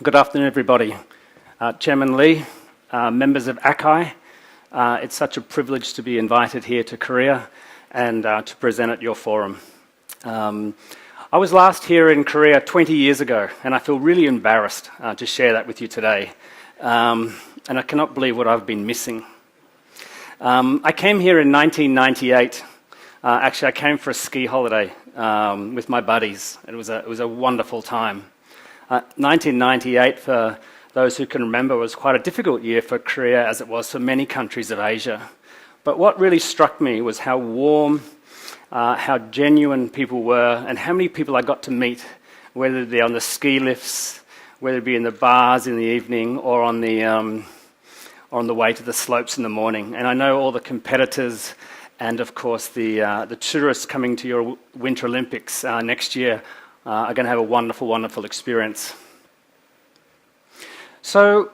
Good afternoon, everybody. Chairman Lee, members of ACCAI, it's such a privilege to be invited here to Korea and to present at your forum. I was last here in Korea 20 years ago, and I feel really embarrassed to share that with you today. And I cannot believe what I've been missing. I came here in 1998. Actually, I came for a ski holiday with my buddies. It was a wonderful time. 1998, for those who can remember, was quite a difficult year for Korea, as it was for many countries of Asia. But what really struck me was how warm, how genuine people were, and how many people I got to meet, whether it be on the ski lifts, whether it be in the bars in the evening, or on the way to the slopes in the morning. And I know all the competitors, and of course the tourists coming to your Winter Olympics next year are going to have a wonderful, wonderful experience. So,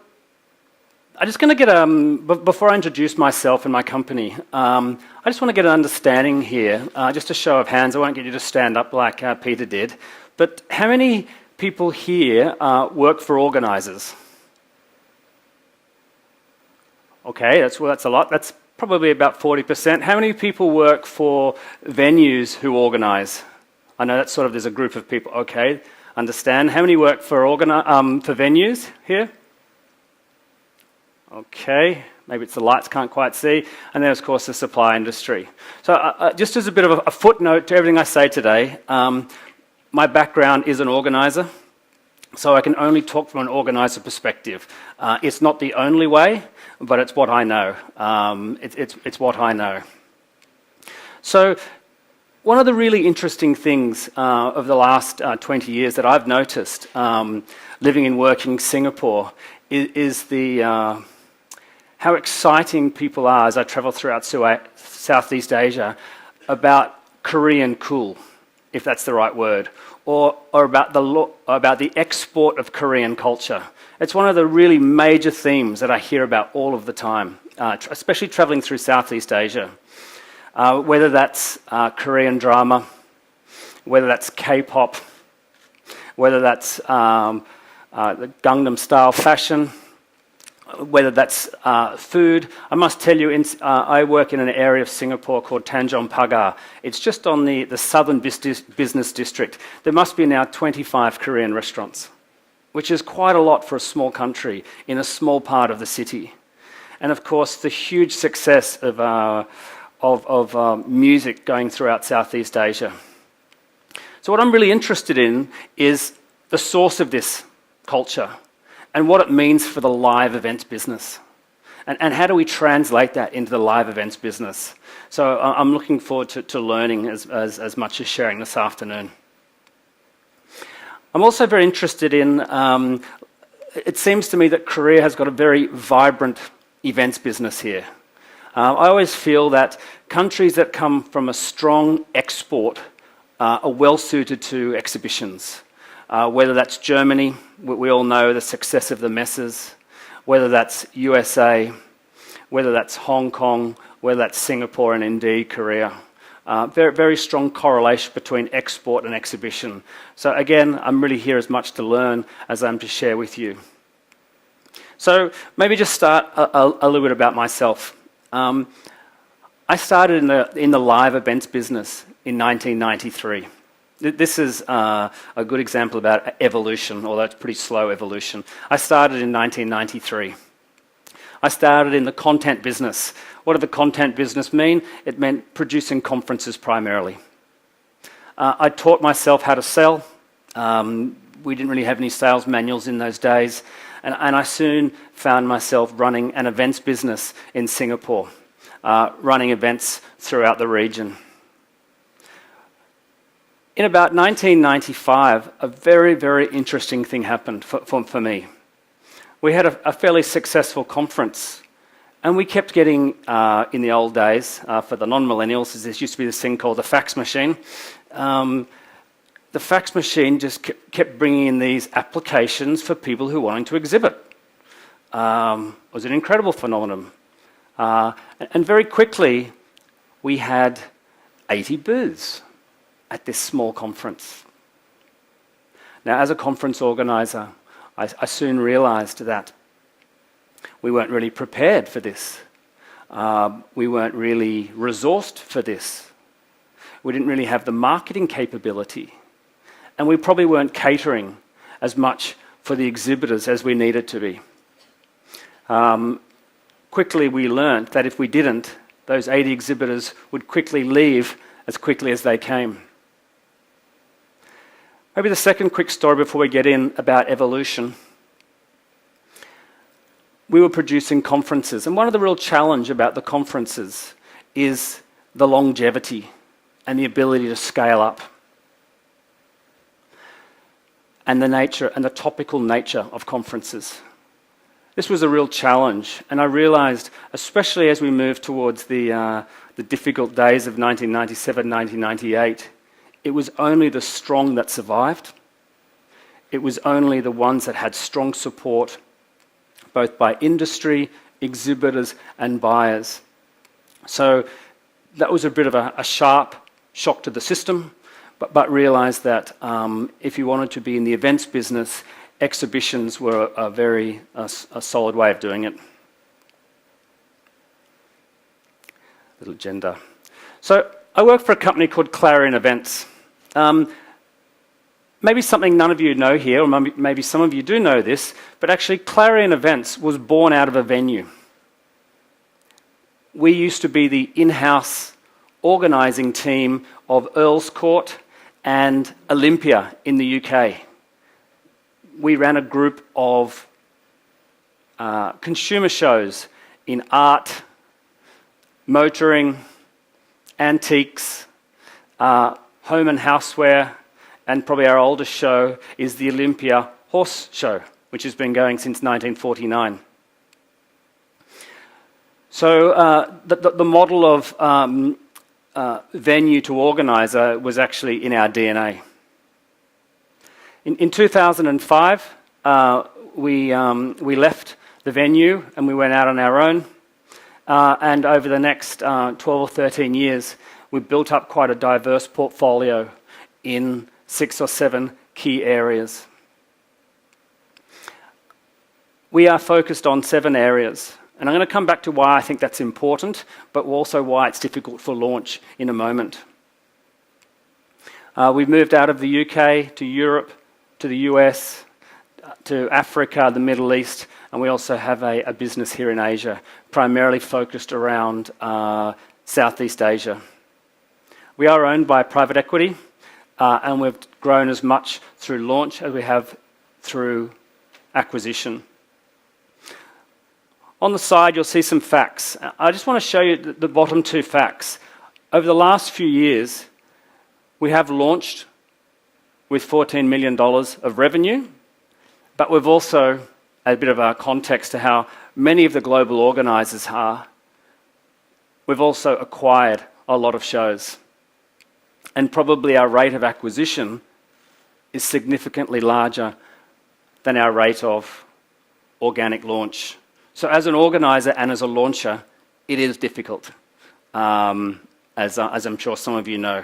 I'm just going to get, before I introduce myself and my company, I just want to get an understanding here, just a show of hands. I won't get you to stand up like Peter did, but how many people here work for organisers? Okay, that's a lot. That's probably about 40%. How many people work for venues who organise? I know that's there's a group of people. Okay, understand. How many work for venues here? Okay, maybe it's the lights, can't quite see. And then, of course, the supply industry. So just as a bit of a footnote to everything I say today, my background is an organiser, so I can only talk from an organiser perspective. It's not the only way, but it's what I know. It's what I know. So, one of the really interesting things of the last 20 years that I've noticed living and working in Singapore is how exciting people are as I travel throughout Southeast Asia about Korean cool, if that's the right word, or about the export of Korean culture. It's one of the really major themes that I hear about all of the time, especially traveling through Southeast Asia. Whether that's Korean drama, whether that's K-pop, whether that's the Gangnam Style fashion, whether that's food. I must tell you, I work in an area of Singapore called Tanjong Pagar. It's just on the southern business district. There must be now 25 Korean restaurants, which is quite a lot for a small country in a small part of the city. And of course, the huge success of music going throughout Southeast Asia. So what I'm really interested in is the source of this culture and what it means for the live events business. And how do we translate that into the live events business? So I'm looking forward to learning as much as sharing this afternoon. I'm also very interested in, it seems to me that Korea has got a very vibrant events business here. I always feel that countries that come from a strong export are well suited to exhibitions. Whether that's Germany, we all know the success of the messes, whether that's USA, whether that's Hong Kong, whether that's Singapore and indeed Korea. Very, very strong correlation between export and exhibition. So again, I'm really here as much to learn as I'm to share with you. So maybe just start a little bit about myself. I started in the live events business in 1993. This is a good example about evolution, although it's pretty slow evolution. I started in 1993. I started in the content business. What did the content business mean? It meant producing conferences primarily. I taught myself how to sell. We didn't really have any sales manuals in those days. And I soon found myself running an events business in Singapore, running events throughout the region. In about 1995, a very, very interesting thing happened for me. We had a fairly successful conference, and we kept getting, in the old days, for the non-millennials, there used to be this thing called the fax machine. The fax machine just kept bringing in these applications for people who wanted to exhibit. It was an incredible phenomenon. And very quickly, we had 80 booths at this small conference. Now, as a conference organizer, I soon realised that we weren't really prepared for this. We weren't really resourced for this. We didn't really have the marketing capability. And we probably weren't catering as much for the exhibitors as we needed to be. Quickly we learnt that if we didn't, those 80 exhibitors would quickly leave as quickly as they came. Maybe the second quick story before we get in about evolution. We were producing conferences, and one of the real challenge about the conferences is the longevity and the ability to scale up, and the nature and the topical nature of conferences. This was a real challenge, and I realised, especially as we moved towards the difficult days of 1997, 1998, it was only the strong that survived. It was only the ones that had strong support, both by industry, exhibitors, and buyers. So that was a bit of a sharp shock to the system, but realised that if you wanted to be in the events business, exhibitions were a very solid way of doing it. Little agenda. So I work for a company called Clarion Events. Maybe something none of you know here, or maybe some of you do know this, but actually Clarion Events was born out of a venue. We used to be the in-house organising team of Earls Court and Olympia in the UK. We ran a group of consumer shows in art, motoring, antiques, home and houseware, and probably our oldest show is the Olympia Horse Show, which has been going since 1949. So the model of venue to organiser was actually in our DNA. In 2005, we left the venue and we went out on our own. And over the next 12 or 13 years, we built up quite a diverse portfolio in 6 or 7 key areas. We are focused on 7 areas. And I'm going to come back to why I think that's important, but also why it's difficult for launch in a moment. We've moved out of the UK to Europe, to the US, to Africa, the Middle East, and we also have a business here in Asia, primarily focused around Southeast Asia. We are owned by private equity, and we've grown as much through launch as we have through acquisition. On the side, you'll see some facts. I just want to show you the bottom 2 facts. Over the last few years, we have launched with $14 million of revenue, but we've also, a bit of a context to how many of the global organisers are, we've also acquired a lot of shows. And probably our rate of acquisition is significantly larger than our rate of organic launch. So as an organiser and as a launcher, it is difficult, as I'm sure some of you know.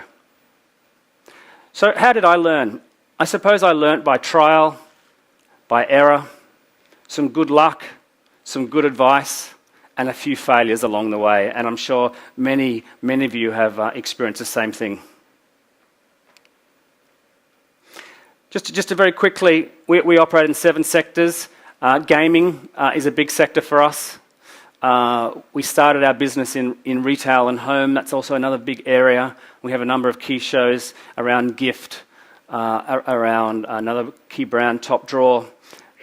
So how did I learn? I suppose I learnt by trial, by error, some good luck, some good advice, and a few failures along the way. And I'm sure many of you have experienced the same thing. Just to very quickly, we operate in 7 sectors. Gaming is a big sector for us. We started our business in retail and home. That's also another big area. We have a number of key shows around gift, around another key brand, Top Drawer.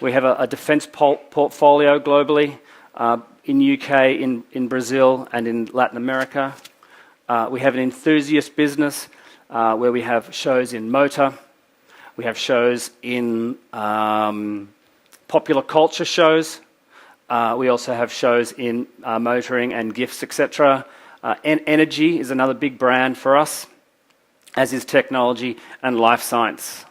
We have a defence portfolio globally, in UK, in Brazil, and in Latin America. We have an enthusiast business where we have shows in motor. We have shows in popular culture shows. We also have shows in motoring and gifts, etc. Energy is another big brand for us, as is technology and life science.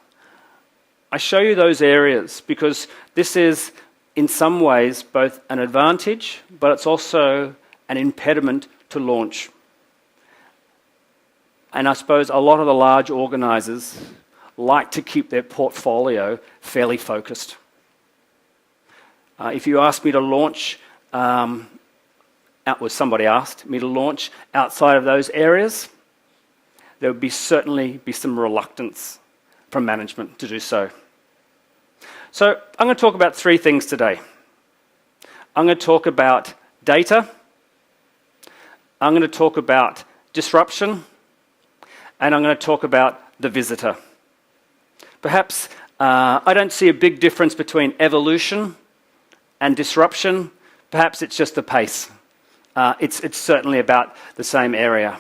I show you those areas because this is, in some ways, both an advantage, but it's also an impediment to launch. And I suppose a lot of the large organisers like to keep their portfolio fairly focused. If you asked me to launch, somebody asked me to launch outside of those areas, there would certainly be some reluctance from management to do so. So I'm going to talk about three things today. I'm going to talk about data, I'm going to talk about disruption, and I'm going to talk about the visitor. Perhaps I don't see a big difference between evolution and disruption. Perhaps it's just the pace. It's certainly about the same area.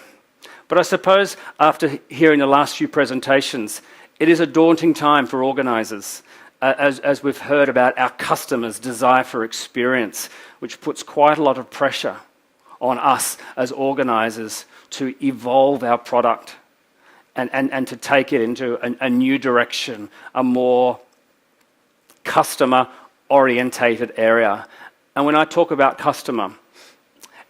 But I suppose after hearing the last few presentations, it is a daunting time for organisers, as we've heard about our customers' desire for experience, which puts quite a lot of pressure on us as organisers to evolve our product and to take it into a new direction, a more customer-orientated area. And when I talk about customer,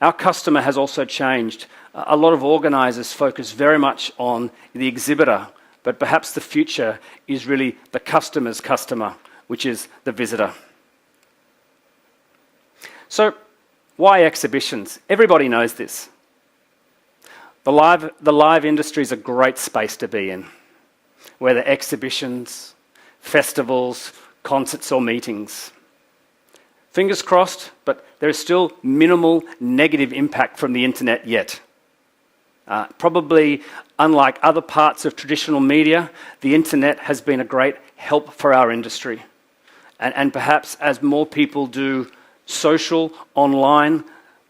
our customer has also changed. A lot of organisers focus very much on the exhibitor, but perhaps the future is really the customer's customer, which is the visitor. So, why exhibitions? Everybody knows this. The live industry is a great space to be in, whether exhibitions, festivals, concerts or meetings. Fingers crossed, but there is still minimal negative impact from the internet yet. Probably, unlike other parts of traditional media, the internet has been a great help for our industry. And perhaps as more people do social, online,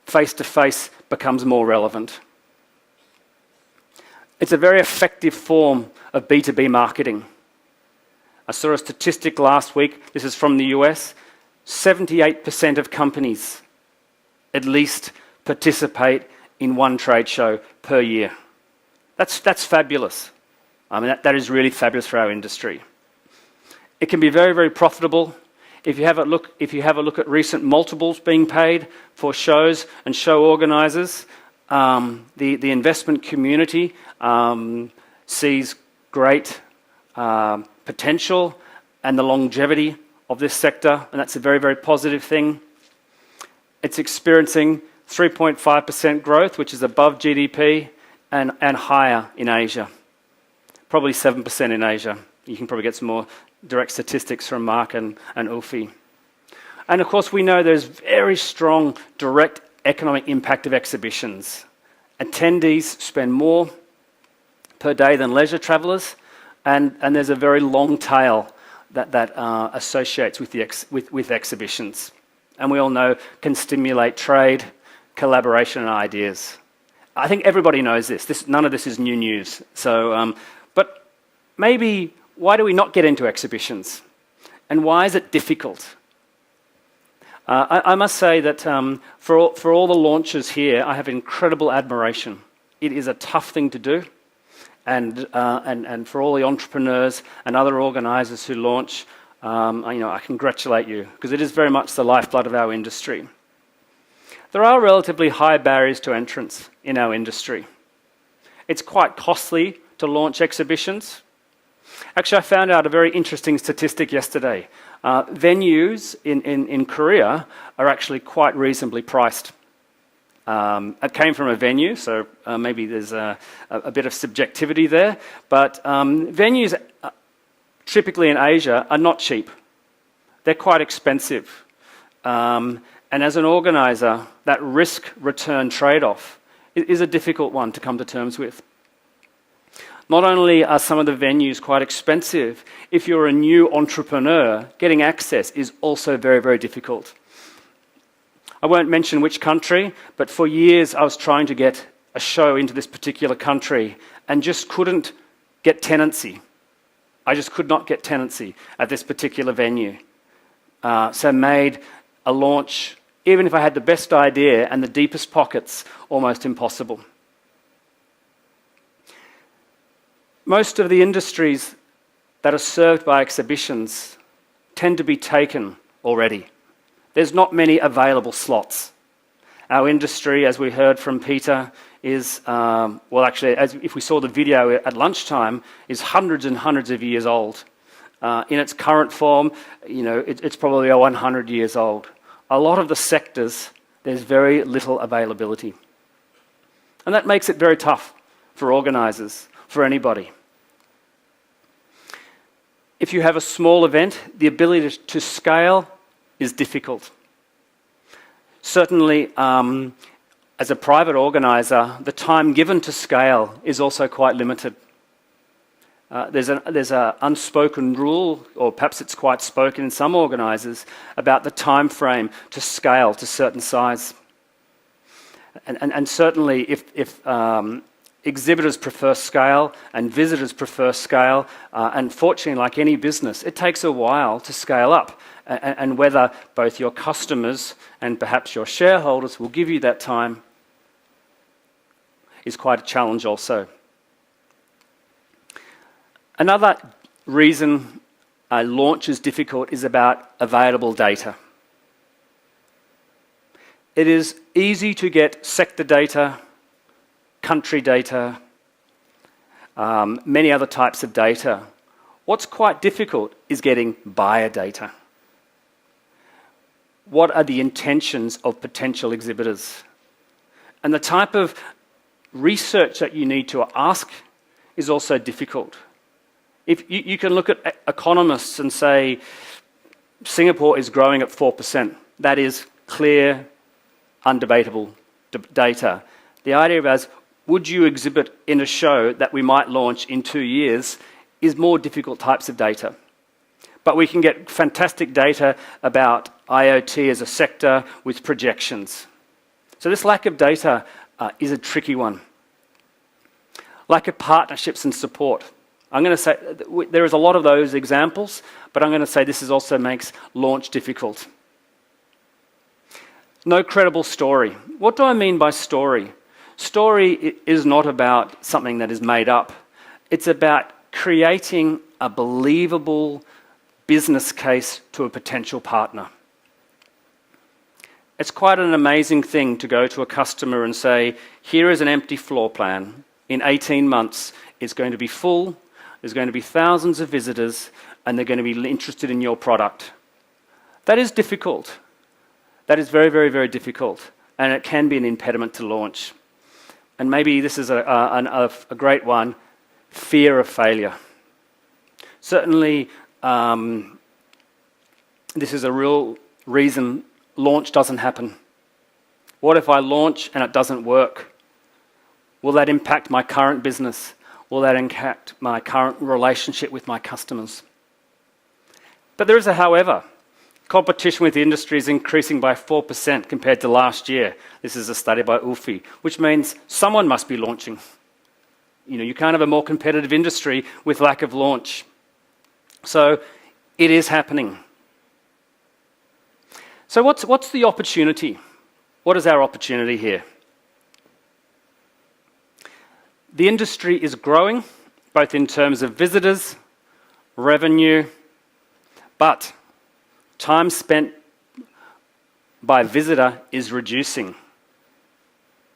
face-to-face becomes more relevant. It's a very effective form of B2B marketing. I saw a statistic last week, this is from the US, 78% of companies at least participate in one trade show per year. That's fabulous. I mean, that is really fabulous for our industry. It can be very, very profitable. If you have a look at recent multiples being paid for shows and show organisers, the investment community sees great potential and the longevity of this sector, and that's a very, very positive thing. It's experiencing 3.5% growth, which is above GDP, and higher in Asia. Probably 7% in Asia. You can probably get some more direct statistics from Mark and Ulfi. And of course, we know there's very strong direct economic impact of exhibitions. Attendees spend more per day than leisure travellers, and there's a very long tail that associates with exhibitions. And we all know can stimulate trade, collaboration and ideas. I think everybody knows this. None of this is new news. So, but maybe why do we not get into exhibitions? And why is it difficult? I must say that for all the launches here, I have incredible admiration. It is a tough thing to do. And for all the entrepreneurs and other organisers who launch, I congratulate you, because it is very much the lifeblood of our industry. There are relatively high barriers to entrance in our industry. It's quite costly to launch exhibitions. Actually, I found out a very interesting statistic yesterday. Venues in Korea are actually quite reasonably priced. It came from a venue, so maybe there's a bit of subjectivity there, but venues typically in Asia are not cheap. They're quite expensive. And as an organiser, that risk-return trade-off is a difficult one to come to terms with. Not only are some of the venues quite expensive, if you're a new entrepreneur, getting access is also very, very difficult. I won't mention which country, but for years I was trying to get a show into this particular country and just couldn't get tenancy. I just could not get tenancy at this particular venue. So made a launch, even if I had the best idea and the deepest pockets, almost impossible. Most of the industries that are served by exhibitions tend to be taken already. There's not many available slots. Our industry, as we heard from Peter, is, if we saw the video at lunchtime, is hundreds and hundreds of years old. In its current form, it's probably 100 years old. A lot of the sectors, there's very little availability. And that makes it very tough for organisers, for anybody. If you have a small event, the ability to scale is difficult. Certainly, as a private organiser, the time given to scale is also quite limited. There's an unspoken rule, or perhaps it's quite spoken in some organisers, about the time frame to scale to certain size. And certainly, if exhibitors prefer scale and visitors prefer scale, unfortunately, like any business, it takes a while to scale up. And whether both your customers and perhaps your shareholders will give you that time is quite a challenge also. Another reason a launch is difficult is about available data. It is easy to get sector data, country data, many other types of data. What's quite difficult is getting buyer data. What are the intentions of potential exhibitors? And the type of research that you need to ask is also difficult. If you can look at economists and say, Singapore is growing at 4%. That is clear, undebatable data. The idea of would you exhibit in a show that we might launch in 2 years is more difficult types of data. But we can get fantastic data about IoT as a sector with projections. So this lack of data is a tricky one. Lack of partnerships and support. I'm going to say there is a lot of those examples, but I'm going to say this also makes launch difficult. No credible story. What do I mean by story? Story is not about something that is made up. It's about creating a believable business case to a potential partner. It's quite an amazing thing to go to a customer and say, here is an empty floor plan. In 18 months, it's going to be full. There's going to be thousands of visitors, and they're going to be interested in your product. That is difficult. That is very, very, very difficult, and it can be an impediment to launch. And maybe this is a great one, fear of failure. Certainly, this is a real reason launch doesn't happen. What if I launch and it doesn't work? Will that impact my current business? Will that impact my current relationship with my customers? But there is a however. Competition with the industry is increasing by 4% compared to last year. This is a study by UFI, which means someone must be launching. You can't have a more competitive industry with lack of launch. So it is happening. So what's the opportunity? What is our opportunity here? The industry is growing, both in terms of visitors, revenue, but time spent by visitor is reducing.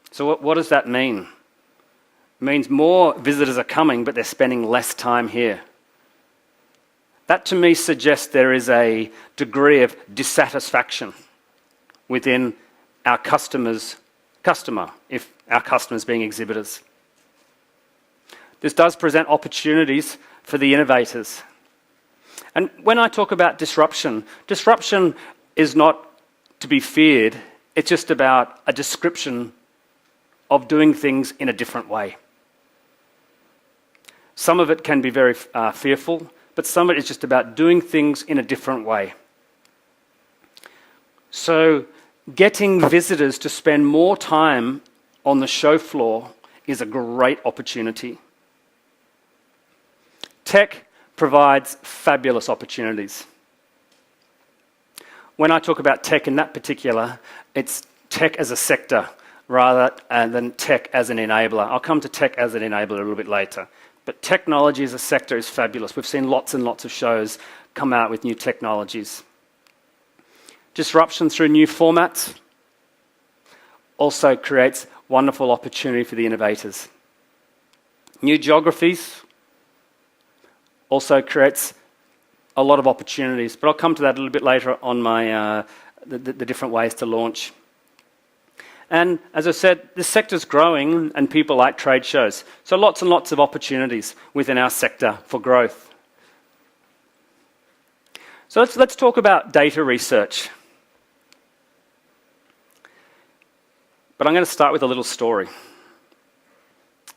So what does that mean? It means more visitors are coming, but they're spending less time here. That to me suggests there is a degree of dissatisfaction within our customer, if our customers being exhibitors. This does present opportunities for the innovators. And when I talk about disruption is not to be feared. It's just about a description of doing things in a different way. Some of it can be very fearful, but some of it is just about doing things in a different way. So getting visitors to spend more time on the show floor is a great opportunity. Tech provides fabulous opportunities. When I talk about tech in that particular, it's tech as a sector rather than tech as an enabler. I'll come to tech as an enabler a little bit later. But technology as a sector is fabulous. We've seen lots and lots of shows come out with new technologies. Disruption through new formats also creates wonderful opportunity for the innovators. New geographies also creates a lot of opportunities, but I'll come to that a little bit later on the different ways to launch. And as I said, this sector's growing and people like trade shows. So lots and lots of opportunities within our sector for growth. So let's talk about data research. But I'm going to start with a little story.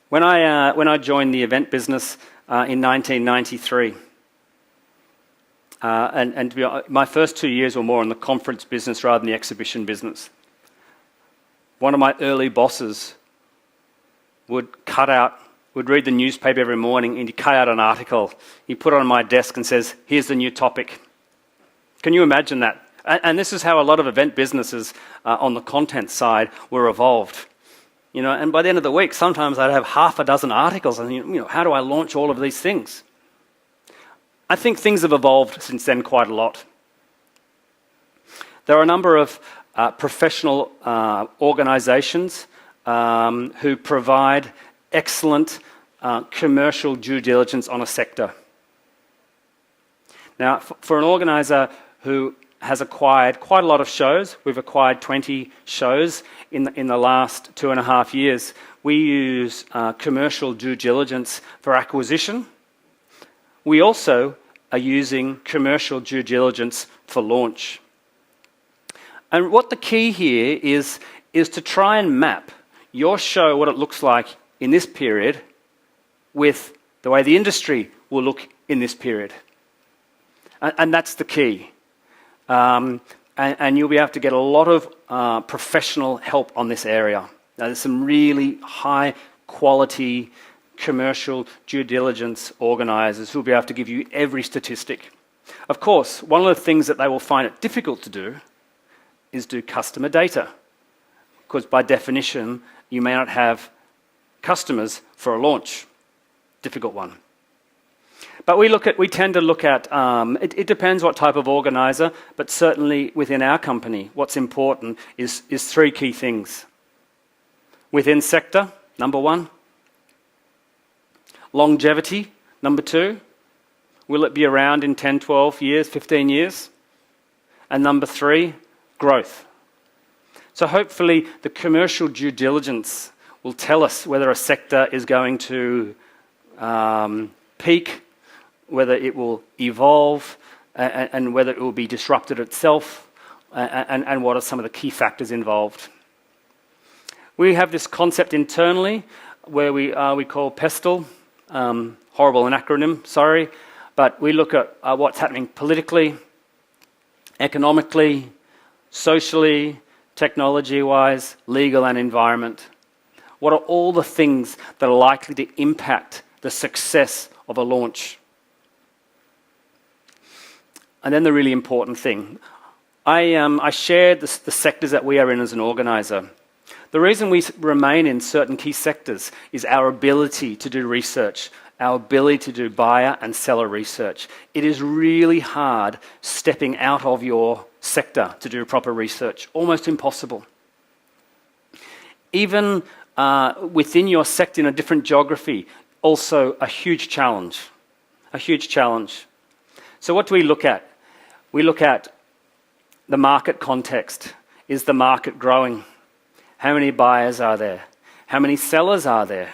When I joined the event business in 1993, and to be honest, my first 2 years were more in the conference business rather than the exhibition business. One of my early bosses would read the newspaper every morning and he'd cut out an article. He put it on my desk and says, "Here's the new topic." Can you imagine that? And this is how a lot of event businesses on the content side were evolved. You know, and by the end of the week, sometimes I'd have half a dozen articles and, you know, how do I launch all of these things? I think things have evolved since then quite a lot. There are a number of professional organisations who provide excellent commercial due diligence on a sector. Now, for an organiser who has acquired quite a lot of shows, we've acquired 20 shows in the last 2.5 years, we use commercial due diligence for acquisition. We also are using commercial due diligence for launch. And what the key here is to try and map your show, what it looks like in this period, with the way the industry will look in this period. And that's the key. And you'll be able to get a lot of professional help on this area. Now, there's some really high quality commercial due diligence organisers who will be able to give you every statistic. Of course, one of the things that they will find it difficult to do is do customer data, because by definition, you may not have customers for a launch. Difficult one. But we tend to look at, it depends what type of organiser, but certainly within our company, what's important is 3 key things. Within sector, number 1. Longevity, number 2. Will it be around in 10, 12 years, 15 years? And number 3, growth. So hopefully the commercial due diligence will tell us whether a sector is going to peak, whether it will evolve, and whether it will be disrupted itself, and what are some of the key factors involved. We have this concept internally where we call PESTLE, horrible an acronym, sorry, but we look at what's happening politically, economically, socially, technology-wise, legal and environment. What are all the things that are likely to impact the success of a launch? And then the really important thing. I shared the sectors that we are in as an organiser. The reason we remain in certain key sectors is our ability to do research, our ability to do buyer and seller research. It is really hard stepping out of your sector to do proper research, almost impossible. Even within your sector in a different geography, also a huge challenge. A huge challenge. So what do we look at? We look at the market context. Is the market growing? How many buyers are there? How many sellers are there?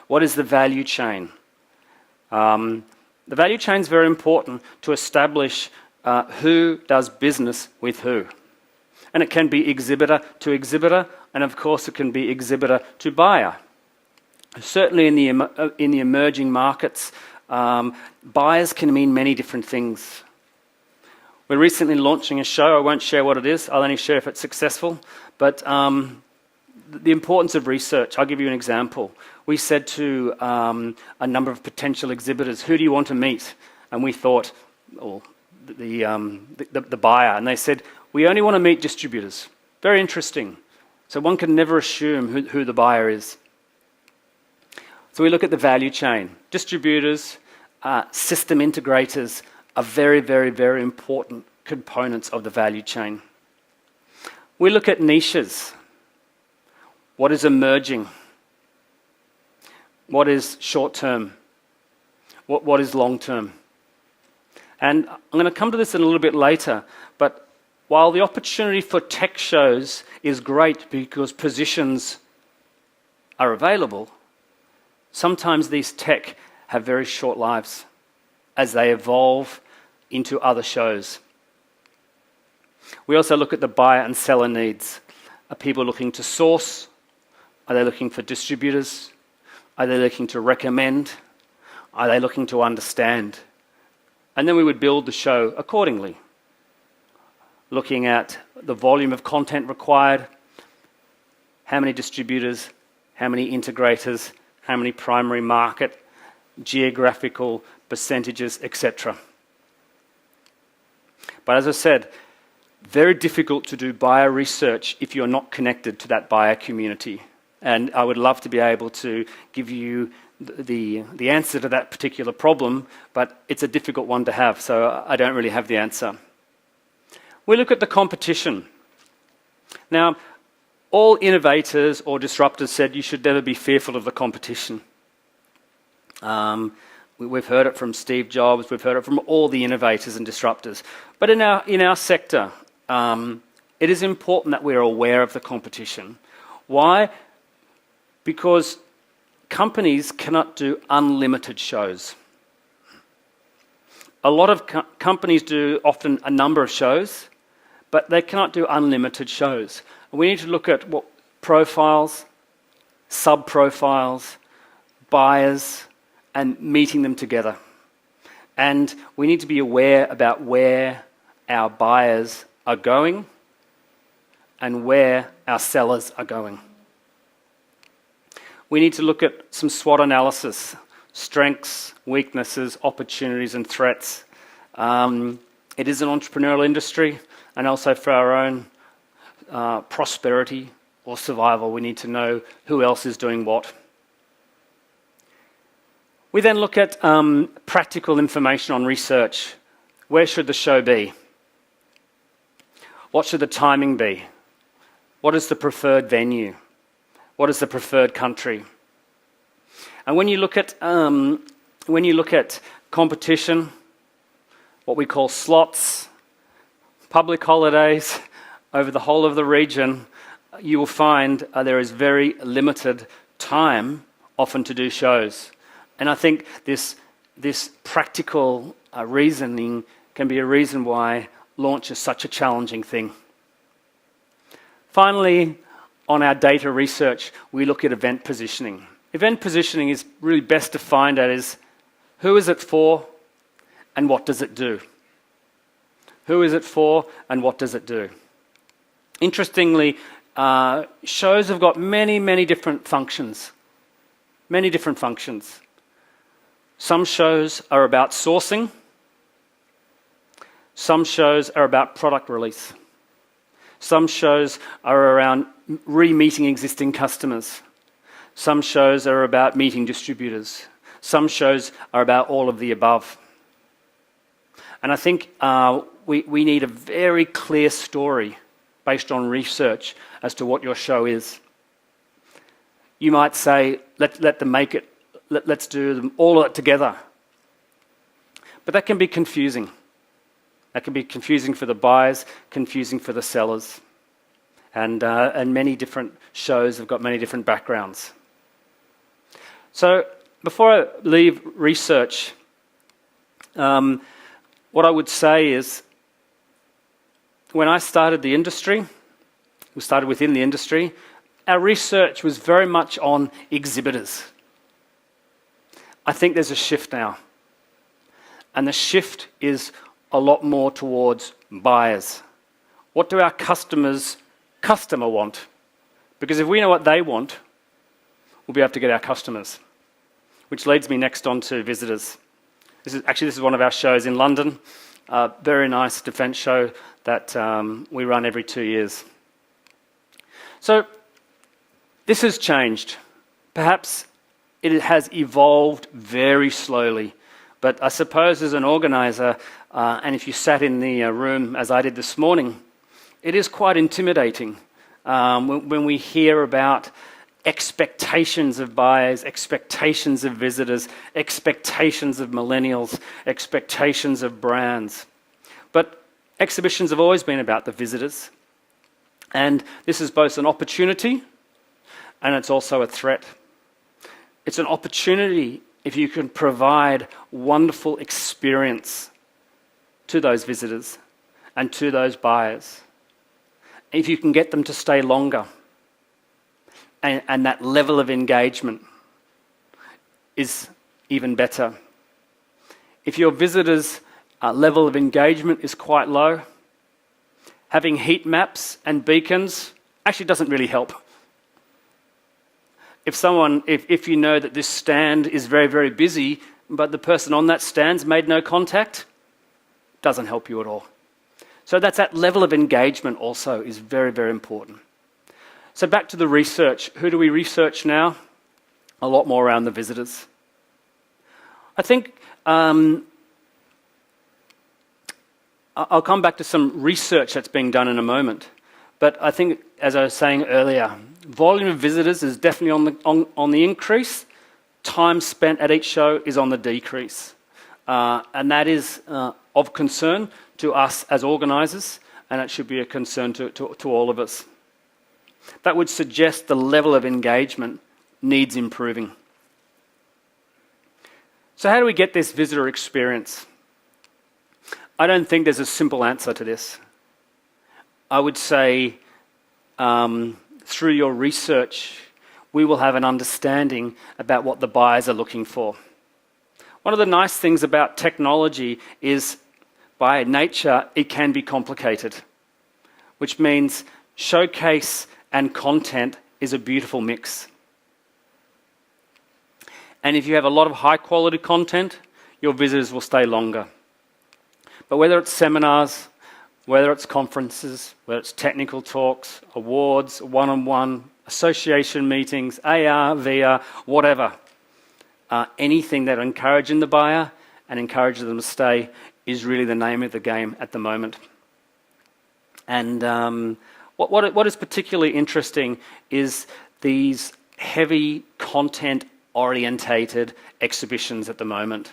What is the value chain? The value chain is very important to establish who does business with who. And it can be exhibitor to exhibitor, and of course it can be exhibitor to buyer. Certainly in the emerging markets, buyers can mean many different things. We're recently launching a show. I won't share what it is. I'll only share if it's successful. But the importance of research, I'll give you an example. We said to a number of potential exhibitors, who do you want to meet? And we thought, the buyer. And they said, we only want to meet distributors. Very interesting. So one can never assume who the buyer is. So we look at the value chain. Distributors, system integrators are very, very, very important components of the value chain. We look at niches. What is emerging? What is short-term? What is long-term? And I'm going to come to this in a little bit later, but while the opportunity for tech shows is great because positions are available, sometimes these tech have very short lives as they evolve into other shows. We also look at the buyer and seller needs. Are people looking to source? Are they looking for distributors? Are they looking to recommend? Are they looking to understand? And then we would build the show accordingly, looking at the volume of content required, how many distributors, how many integrators, how many primary market, geographical percentages, etc. But as I said, very difficult to do buyer research if you're not connected to that buyer community. And I would love to be able to give you the answer to that particular problem, but it's a difficult one to have, so I don't really have the answer. We look at the competition. Now, all innovators or disruptors said you should never be fearful of the competition. We've heard it from Steve Jobs, we've heard it from all the innovators and disruptors. But in our sector, it is important that we're aware of the competition. Why? Because companies cannot do unlimited shows. A lot of companies do often a number of shows, but they cannot do unlimited shows. We need to look at what profiles, sub-profiles, buyers, and meeting them together. And we need to be aware about where our buyers are going and where our sellers are going. We need to look at some SWOT analysis, strengths, weaknesses, opportunities and threats. It is an entrepreneurial industry, and also for our own prosperity or survival, we need to know who else is doing what. We then look at practical information on research. Where should the show be? What should the timing be? What is the preferred venue? What is the preferred country? And when you look at competition, what we call slots, public holidays over the whole of the region, you will find there is very limited time often to do shows. And I think this practical reasoning can be a reason why launch is such a challenging thing. Finally, on our data research, we look at event positioning. Event positioning is really best defined as who is it for and what does it do? Who is it for and what does it do? Interestingly, shows have got many different functions. Many different functions. Some shows are about sourcing. Some shows are about product release. Some shows are around re-meeting existing customers. Some shows are about meeting distributors. Some shows are about all of the above. And I think we need a very clear story based on research as to what your show is. You might say, let them make it. Let's do them all of it together. But that can be confusing. That can be confusing for the buyers, confusing for the sellers. And many different shows have got many different backgrounds. So before I leave research, what I would say is, when I started the industry, we started within the industry, our research was very much on exhibitors. I think there's a shift now. And the shift is a lot more towards buyers. What do our customer want? Because if we know what they want, we'll be able to get our customers. Which leads me next on to visitors. This is one of our shows in London. Very nice defence show that we run every 2 years. So this has changed. Perhaps it has evolved very slowly. But I suppose as an organiser, and if you sat in the room as I did this morning, it is quite intimidating when we hear about expectations of buyers, expectations of visitors, expectations of millennials, expectations of brands. But exhibitions have always been about the visitors. And this is both an opportunity and it's also a threat. It's an opportunity if you can provide wonderful experience to those visitors and to those buyers. If you can get them to stay longer, and that level of engagement is even better. If your visitors' level of engagement is quite low, having heat maps and beacons actually doesn't really help. If you know that this stand is very, very busy, but the person on that stand's made no contact, doesn't help you at all. So that level of engagement also is very, very important. So back to the research. Who do we research now? A lot more around the visitors. I think I'll come back to some research that's being done in a moment. But I think, as I was saying earlier, volume of visitors is definitely on the increase. Time spent at each show is on the decrease. And that is of concern to us as organisers, and it should be a concern to all of us. That would suggest the level of engagement needs improving. So how do we get this visitor experience? I don't think there's a simple answer to this. I would say through your research, we will have an understanding about what the buyers are looking for. One of the nice things about technology is, by nature, it can be complicated, which means showcase and content is a beautiful mix. And if you have a lot of high quality content, your visitors will stay longer. But whether it's seminars, whether it's conferences, whether it's technical talks, awards, one-on-one, association meetings, AR, VR, whatever, anything that encourages the buyer and encourages them to stay is really the name of the game at the moment. And what is particularly interesting is these heavy content-orientated exhibitions at the moment.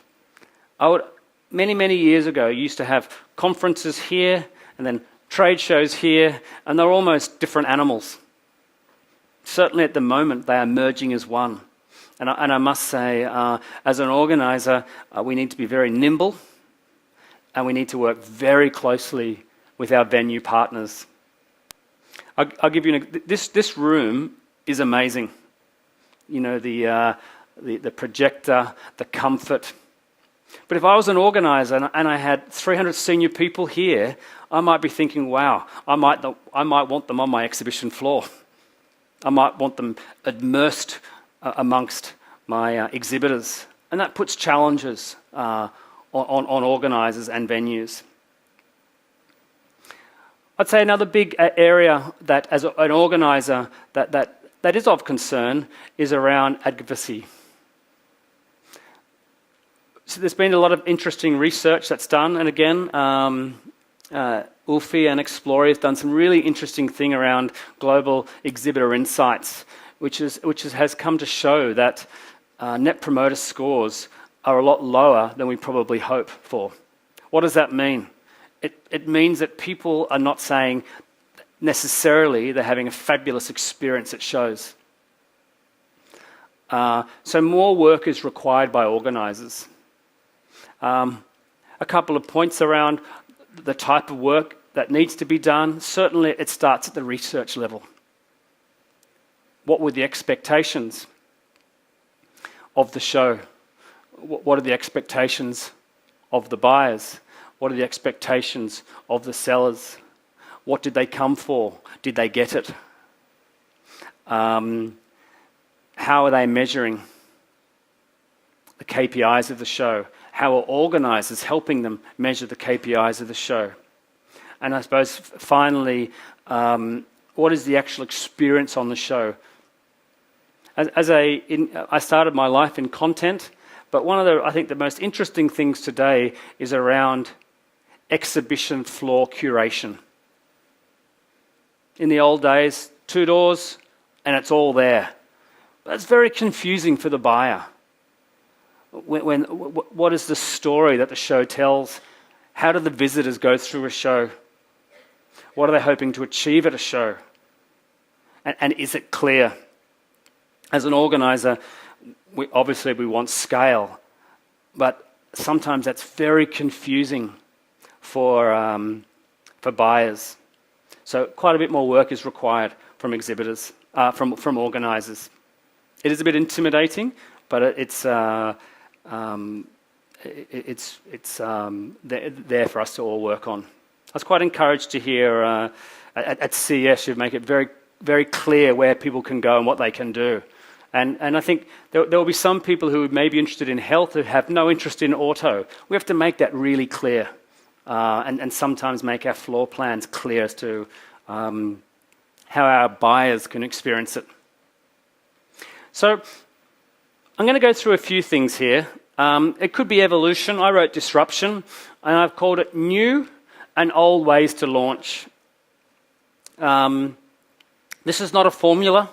Many years ago, you used to have conferences here and then trade shows here, and they're almost different animals. Certainly at the moment, they are merging as one. And I must say, as an organiser, we need to be very nimble, and we need to work very closely with our venue partners. I'll give you this room is amazing. You know, the projector, the comfort. But if I was an organiser and I had 300 senior people here, I might be thinking, wow, I might want them on my exhibition floor. I might want them immersed amongst my exhibitors. And that puts challenges on organisers and venues. I'd say another big area that, as an organiser, that is of concern is around advocacy. So there's been a lot of interesting research that's done, and again, ULFI and Exploria has done some really interesting thing around global exhibitor insights, which has come to show that net promoter scores are a lot lower than we probably hope for. What does that mean? It means that people are not saying necessarily they're having a fabulous experience at shows. So more work is required by organisers. A couple of points around the type of work that needs to be done. Certainly it starts at the research level. What were the expectations of the show? What are the expectations of the buyers? What are the expectations of the sellers? What did they come for? Did they get it? How are they measuring the KPIs of the show? How are organisers helping them measure the KPIs of the show? And I suppose finally, what is the actual experience on the show? I started my life in content, but one of the most interesting things today is around exhibition floor curation. In the old days, 2 doors and it's all there. That's very confusing for the buyer. What is the story that the show tells? How do the visitors go through a show? What are they hoping to achieve at a show? And is it clear? As an organizer, we want scale, but sometimes that's very confusing for buyers. So quite a bit more work is required from exhibitors, from organisers. It is a bit intimidating, but it's there for us to all work on. I was quite encouraged to hear at CES you make it very, very clear where people can go and what they can do. And I think there will be some people who may be interested in health who have no interest in auto. We have to make that really clear, and sometimes make our floor plans clear as to how our buyers can experience it. So I'm going to go through a few things here. It could be evolution. I wrote disruption, and I've called it new and old ways to launch. This is not a formula.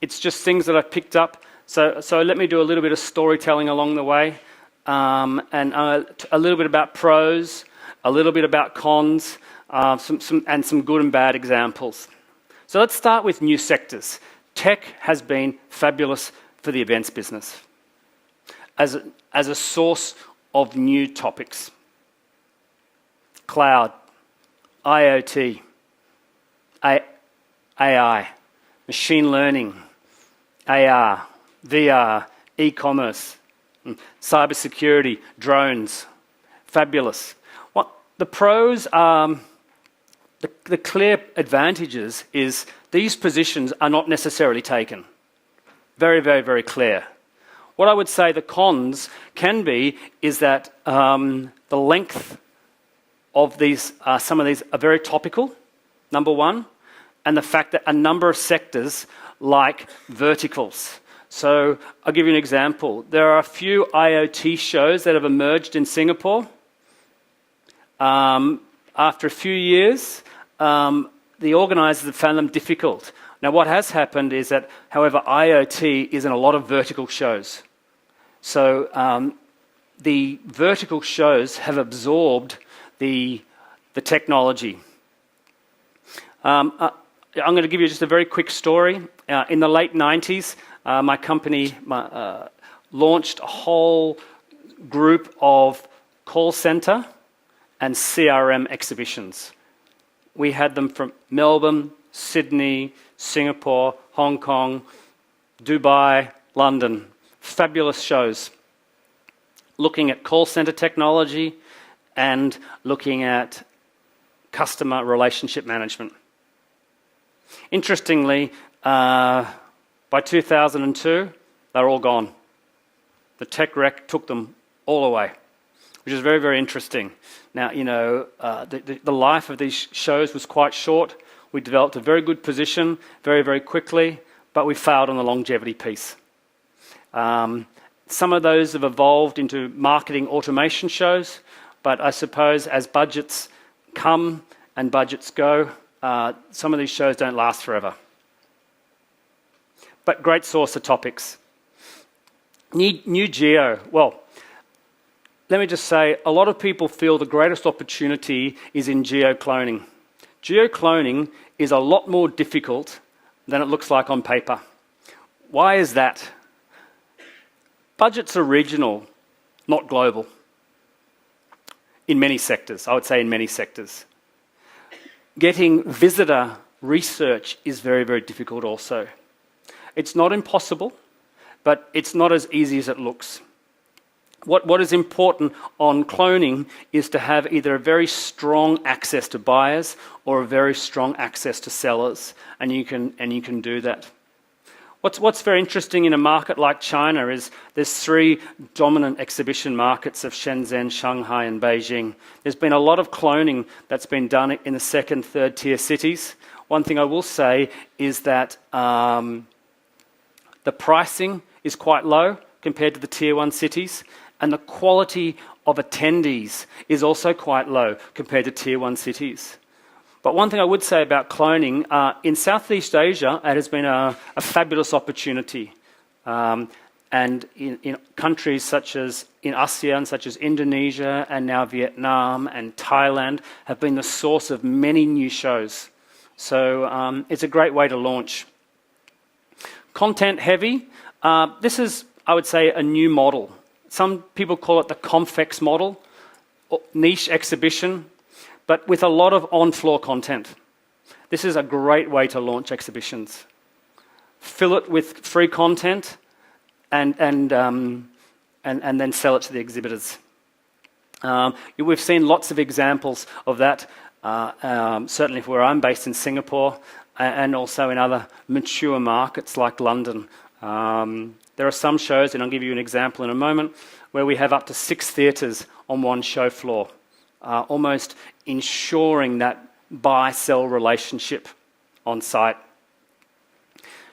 It's just things that I've picked up. So let me do a little bit of storytelling along the way, and a little bit about pros, a little bit about cons, some good and bad examples. So let's start with new sectors. Tech has been fabulous for the events business as a source of new topics. Cloud, IoT, AI, machine learning, AR, VR, e-commerce, cybersecurity, drones, fabulous. What the pros are, the clear advantages is these positions are not necessarily taken. Very, very, very clear. What I would say the cons can be is that the length of these, some of these are very topical, number one, and the fact that a number of sectors like verticals. So I'll give you an example. There are a few IoT shows that have emerged in Singapore. After a few years, the organisers have found them difficult. Now what has happened is that, however, IoT is in a lot of vertical shows. So the vertical shows have absorbed the technology. I'm going to give you just a very quick story. In the late 90s, my company launched a whole group of call centre and CRM exhibitions. We had them from Melbourne, Sydney, Singapore, Hong Kong, Dubai, London. Fabulous shows. Looking at call centre technology and looking at customer relationship management. Interestingly, by 2002, they're all gone. The tech wreck took them all away, which is very, very interesting. Now, you know, the life of these shows was quite short. We developed a very good position very, very quickly, but we failed on the longevity piece. Some of those have evolved into marketing automation shows, but I suppose as budgets come and budgets go, some of these shows don't last forever. But great source of topics. New geo. Well, let me just say, a lot of people feel the greatest opportunity is in geo-cloning. Geo-cloning is a lot more difficult than it looks like on paper. Why is that? Budgets are regional, not global. In many sectors, I would say in many sectors. Getting visitor research is very, very difficult also. It's not impossible, but it's not as easy as it looks. What is important on cloning is to have either a very strong access to buyers or a very strong access to sellers, and you can do that. What's very interesting in a market like China is there's three dominant exhibition markets of Shenzhen, Shanghai and Beijing. There's been a lot of cloning that's been done in the second, third tier cities. One thing I will say is that the pricing is quite low compared to the tier one cities, and the quality of attendees is also quite low compared to tier one cities. But one thing I would say about cloning, in Southeast Asia, it has been a fabulous opportunity. And in countries such as in ASEAN, such as Indonesia and now Vietnam and Thailand, have been the source of many new shows. So it's a great way to launch. Content heavy. This is, I would say, a new model. Some people call it the Comfex model, niche exhibition, but with a lot of on-floor content. This is a great way to launch exhibitions. Fill it with free content and then sell it to the exhibitors. We've seen lots of examples of that, certainly where I'm based in Singapore and also in other mature markets like London. There are some shows, and I'll give you an example in a moment, where we have up to 6 theatres on one show floor, almost ensuring that buy-sell relationship on site.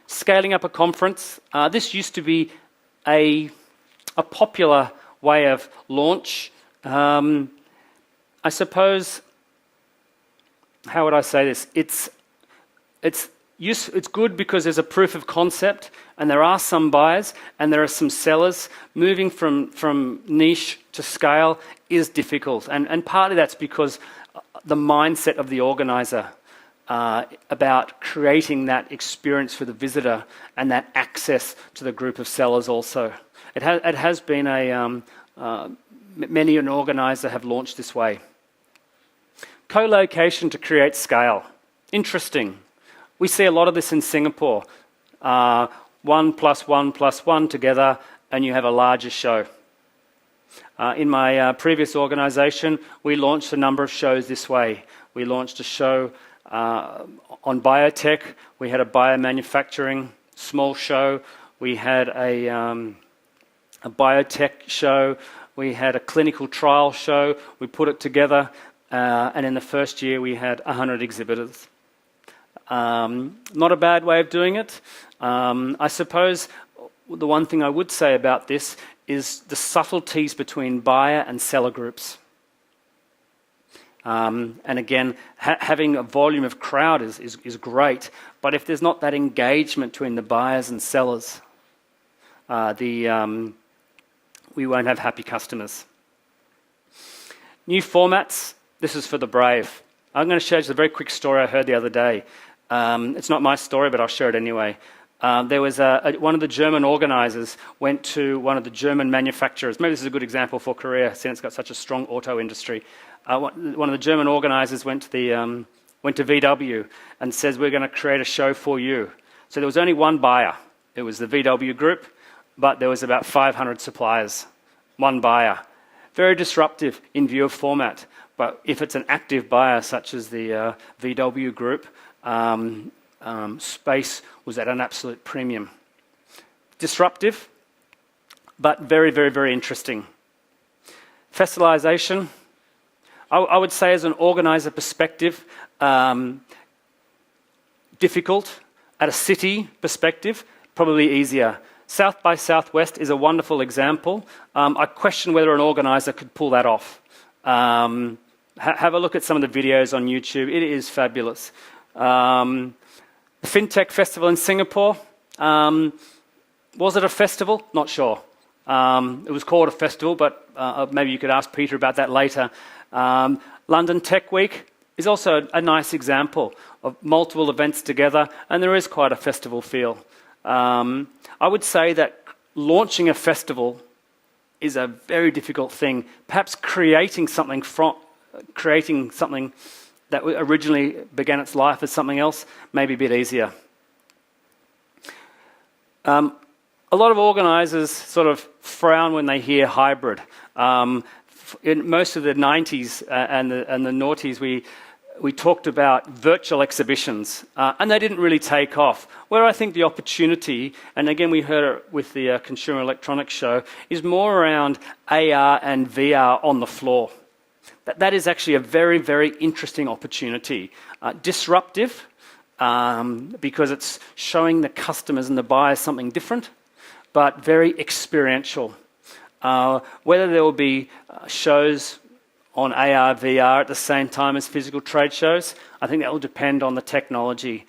Scaling up a conference. This used to be a popular way of launch. I suppose, how would I say this? It's good because there's a proof of concept and there are some buyers and there are some sellers. Moving from niche to scale is difficult, and partly that's because the mindset of the organiser about creating that experience for the visitor and that access to the group of sellers also. It has been many an organiser have launched this way. Co-location to create scale. Interesting. We see a lot of this in Singapore. 1 + 1 + 1 together, and you have a larger show. In my previous organisation, we launched a number of shows this way. We launched a show on biotech. We had a biomanufacturing small show. We had a biotech show. We had a clinical trial show. We put it together, and in the first year we had 100 exhibitors. Not a bad way of doing it. I suppose the one thing I would say about this is the subtleties between buyer and seller groups. And again, having a volume of crowd is great, but if there's not that engagement between the buyers and sellers, we won't have happy customers. New formats. This is for the brave. I'm going to share just a very quick story I heard the other day. It's not my story, but I'll share it anyway. There was one of the German organisers went to one of the German manufacturers. Maybe this is a good example for Korea, since it's got such a strong auto industry. One of the German organisers went to VW and says, "We're going to create a show for you." So there was only one buyer. It was the VW group, but there was about 500 suppliers. One buyer. Very disruptive in view of format. But if it's an active buyer, such as the VW group, space was at an absolute premium. Disruptive, but very, very, very interesting. Festivalisation. I would say, as an organiser perspective, difficult. At a city perspective, probably easier. South by Southwest is a wonderful example. I question whether an organiser could pull that off. Have a look at some of the videos on YouTube. It is fabulous. The FinTech Festival in Singapore. Was it a festival? Not sure. It was called a festival, but maybe you could ask Peter about that later. London Tech Week is also a nice example of multiple events together, and there is quite a festival feel. I would say that launching a festival is a very difficult thing. Perhaps creating something that originally began its life as something else may be a bit easier. A lot of organisers sort of frown when they hear hybrid. In most of the 90s and the noughties, we talked about virtual exhibitions, and they didn't really take off. Where I think the opportunity, and again we heard it with the Consumer Electronics Show, is more around AR and VR on the floor. That is actually a very, very interesting opportunity. Disruptive, because it's showing the customers and the buyers something different, but very experiential. Whether there will be shows on AR, VR at the same time as physical trade shows, I think that will depend on the technology.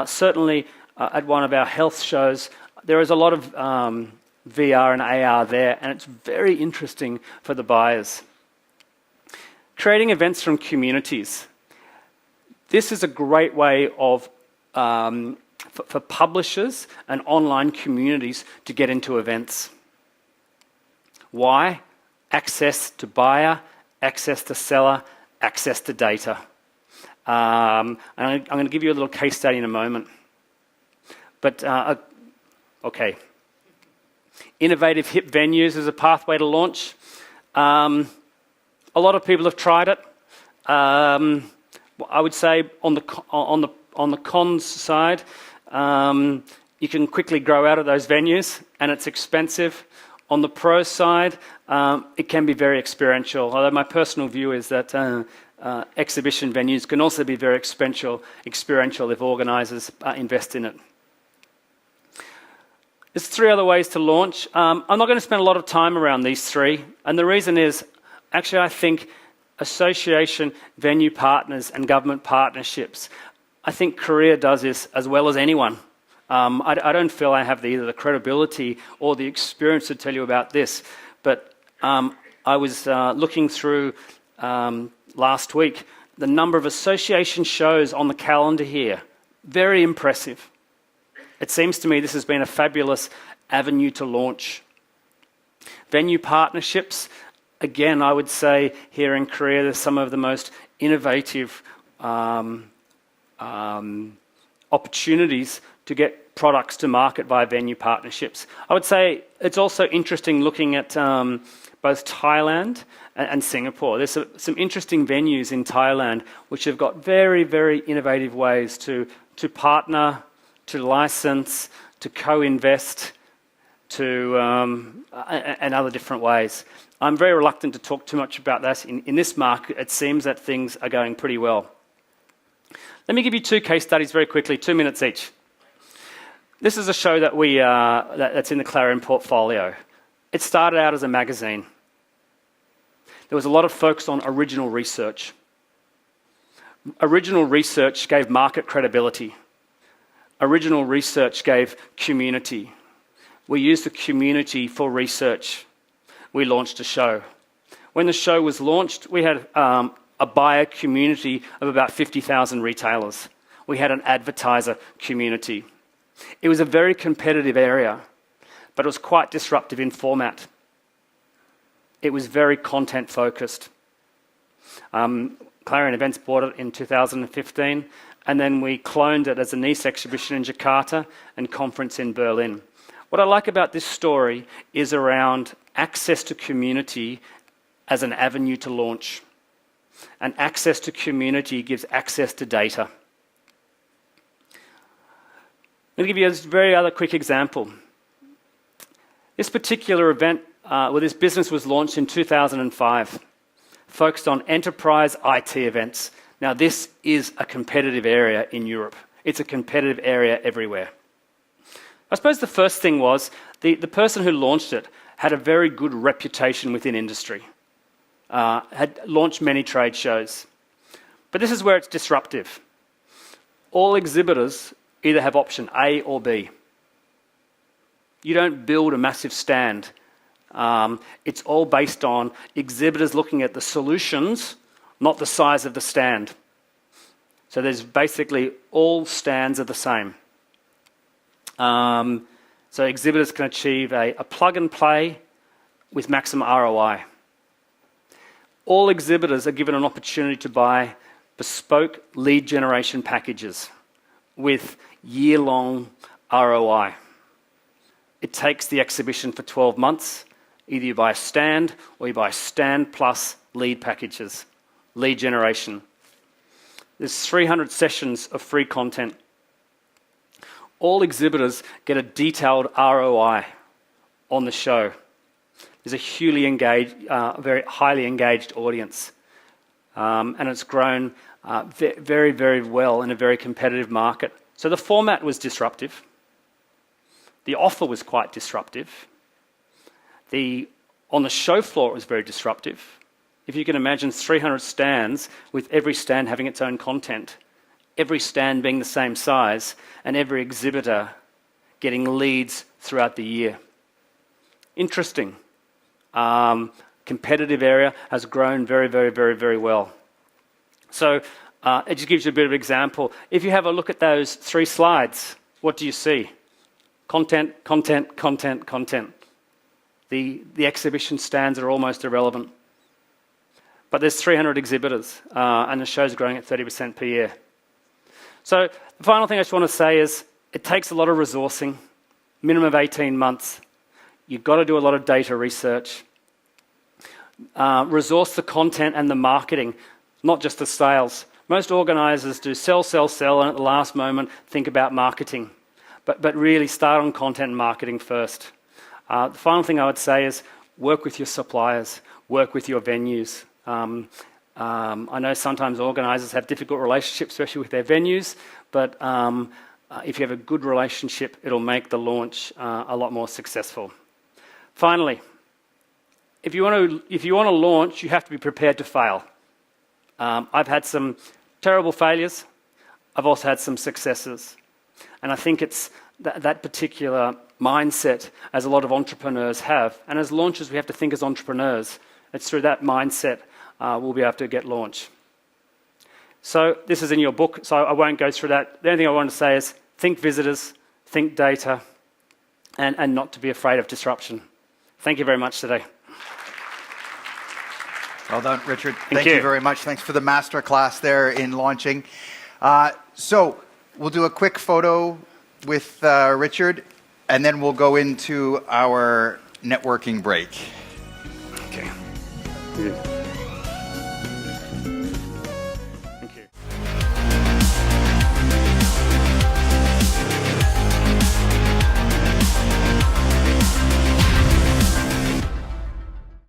Certainly, at one of our health shows, there is a lot of VR and AR there, and it's very interesting for the buyers. Creating events from communities. This is a great way of for publishers and online communities to get into events. Why? Access to buyer, access to seller, access to data. And I'm going to give you a little case study in a moment. But, okay. Innovative hip venues is a pathway to launch. A lot of people have tried it. I would say on the cons side, you can quickly grow out of those venues, and it's expensive. On the pro side, it can be very experiential. Although my personal view is that exhibition venues can also be very experiential if organisers invest in it. There's 3 other ways to launch. I'm not going to spend a lot of time around these 3, and the reason is, actually, I think association, venue partners, and government partnerships, I think Korea does this as well as anyone. I don't feel I have either the credibility or the experience to tell you about this, but I was looking through last week the number of association shows on the calendar here. Very impressive. It seems to me this has been a fabulous avenue to launch. Venue partnerships, again, I would say here in Korea, there's some of the most innovative opportunities to get products to market via venue partnerships. I would say it's also interesting looking at both Thailand and Singapore. There's some interesting venues in Thailand which have got very, very innovative ways to partner, to license, to co-invest, and other different ways. I'm very reluctant to talk too much about that. In this market, it seems that things are going pretty well. Let me give you 2 case studies very quickly, 2 minutes each. This is a show that that's in the Clarion portfolio. It started out as a magazine. There was a lot of focus on original research. Original research gave market credibility. Original research gave community. We used the community for research. We launched a show. When the show was launched, we had a buyer community of about 50,000 retailers. We had an advertiser community. It was a very competitive area, but it was quite disruptive in format. It was very content focused. Clarion Events bought it in 2015, and then we cloned it as a Nice exhibition in Jakarta and conference in Berlin. What I like about this story is around access to community as an avenue to launch. And access to community gives access to data. I'm going to give you a very other quick example. This particular event, this business was launched in 2005, focused on enterprise IT events. Now, this is a competitive area in Europe. It's a competitive area everywhere. I suppose the first thing was the person who launched it had a very good reputation within industry, had launched many trade shows. But this is where it's disruptive. All exhibitors either have option A or B. You don't build a massive stand. It's all based on exhibitors looking at the solutions, not the size of the stand. So there's basically all stands are the same. So exhibitors can achieve a plug and play with maximum ROI. All exhibitors are given an opportunity to buy bespoke lead generation packages with year-long ROI. It takes the exhibition for 12 months. Either you buy a stand or you buy stand plus lead packages, lead generation. There's 300 sessions of free content. All exhibitors get a detailed ROI on the show. There's a very highly engaged audience. And it's grown very, very well in a very competitive market. So the format was disruptive. The offer was quite disruptive. On the show floor, it was very disruptive. If you can imagine 300 stands with every stand having its own content, every stand being the same size, and every exhibitor getting leads throughout the year. Interesting. Competitive area has grown very, very, very, very well. So it just gives you a bit of an example. If you have a look at those 3 slides, what do you see? Content, content, content, content. The exhibition stands are almost irrelevant. But there's 300 exhibitors, and the show's growing at 30% per year. So the final thing I just want to say is it takes a lot of resourcing, minimum of 18 months. You've got to do a lot of data research. Resource the content and the marketing, not just the sales. Most organisers do sell, sell, sell, and at the last moment think about marketing. But really start on content and marketing first. The final thing I would say is work with your suppliers, work with your venues. I know sometimes organisers have difficult relationships, especially with their venues, but if you have a good relationship, it'll make the launch a lot more successful. Finally, if you want to launch, you have to be prepared to fail. I've had some terrible failures. I've also had some successes. And I think it's that particular mindset as a lot of entrepreneurs have. And as launchers, we have to think as entrepreneurs. It's through that mindset we'll be able to get launched. So this is in your book, so I won't go through that. The only thing I want to say is think visitors, think data, and not to be afraid of disruption. Thank you very much today. Well done, Richard. Thank you very much. Thanks for the masterclass there in launching. So we'll do a quick photo with Richard, and then we'll go into our networking break. Okay. Yeah.